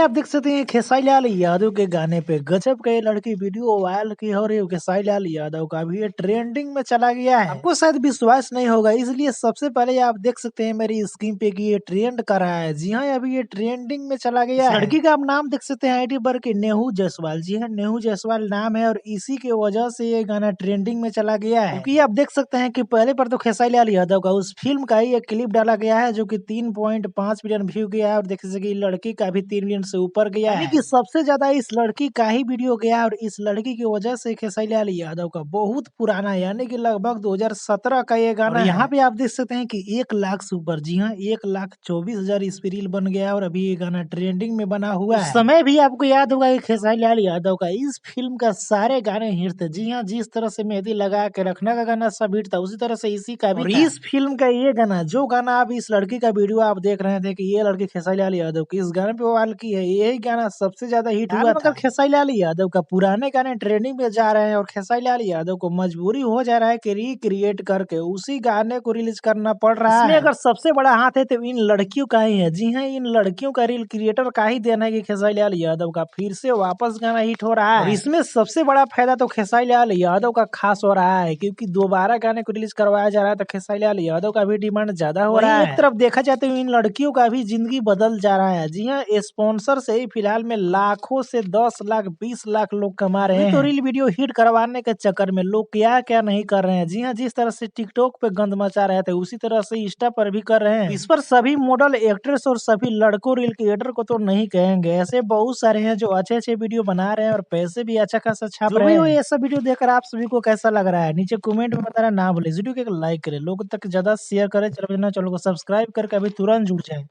आप देख सकते हैं खेसारी लाल यादव के गाने पे गजब का ये लड़की वीडियो वायरल की हो रही है। खेसारी लाल यादव का भी ये ट्रेंडिंग में चला गया है। आपको शायद विश्वास नहीं होगा, इसलिए सबसे पहले आप देख सकते हैं मेरी स्क्रीन पे कि ये ट्रेंड कर रहा है। जी हाँ, अभी ये ट्रेंडिंग में चला गया है। लड़की का आप नाम देख सकते हैं आईडी पर कि नेहू जायसवाल। जी हाँ, नेहू जायसवाल नाम है और इसी की वजह से ये गाना ट्रेंडिंग में चला गया है। क्योंकि आप देख सकते हैं कि पहले पर तो खेसारी लाल यादव का उस फिल्म का ही एक क्लिप डाला गया है जो कि 3.5 मिलियन व्यू गया है और देख सकते लड़की का भी 3 मिलियन से ऊपर गया है। यानी कि सबसे ज्यादा इस लड़की का ही वीडियो गया और इस लड़की की वजह से खेसारी लाल यादव का बहुत पुराना यानी कि लगभग 2017 का ये गाना है। यहाँ पे आप देख सकते हैं कि 1 लाख से ऊपर, जी हाँ 1,24,000 इस पे रील बन गया और अभी ये गाना ट्रेंडिंग में बना हुआ है। समय भी आपको याद होगा कि खेसारी लाल यादव का इस फिल्म का सारे गाने हिट थे। जी हाँ, जिस तरह से मेहंदी लगा के रखना का गाना सब हिट था, उसी तरह से इसी का भी था। इस फिल्म का ये गाना, जो गाना आप इस लड़की का वीडियो आप देख रहे थे कि ये लड़की खेसारी लाल यादव की इस गाने पे वायरल की है, यही गाना सबसे ज्यादा हिट हुआ था। खेसारी लाल यादव का पुराने गाने ट्रेंडिंग में जा रहे हैं और खेसारी लाल यादव को मजबूरी हो जा रहा है कि रिक्रिएट करके उसी गाने को रिलीज करना पड़ रहा है। अगर सबसे बड़ा हाथ है तो इन लड़कियों का ही है। जी हाँ, इन लड़कियों का रील क्रिएटर का ही देना है कि खेसारी लाल यादव का फिर से वापस गाना हिट हो रहा है। और इसमें सबसे बड़ा फायदा तो खेसारी लाल यादव का खास हो रहा है, क्योंकि दोबारा गाने को रिलीज करवाया जा रहा है तो खेसारी लाल यादव का भी डिमांड ज्यादा हो रहा है। एक तरफ देखा जाए तो इन लड़कियों का भी जिंदगी बदल जा रहा है। जी हाँ, स्पॉन्सर से ही फिलहाल में लाखों से 10 लाख 20 लाख लोग कमा रहे हैं। तो रील वीडियो हिट करवाने के चक्कर में लोग क्या क्या नहीं कर रहे हैं। जी हाँ, जिस तरह से टिकटॉक पे गंद मचा रहे थे उसी तरह से इंस्टा पर भी कर रहे हैं। इस पर सभी मॉडल, एक्ट्रेस और सभी लड़कों रील क्रिएटर को तो नहीं कहेंगे, ऐसे बहुत सारे हैं जो अच्छे अच्छे वीडियो बना रहे हैं और पैसे भी अच्छा खासा छाप रहे हैं। ये सब वीडियो देखकर आप सभी को कैसा लग रहा है नीचे कमेंट में बताना ना भूले। वीडियो को एक लाइक करें, लोगों तक ज्यादा शेयर करें, चैनल को सब्सक्राइब करके अभी तुरंत जुड़ जाए।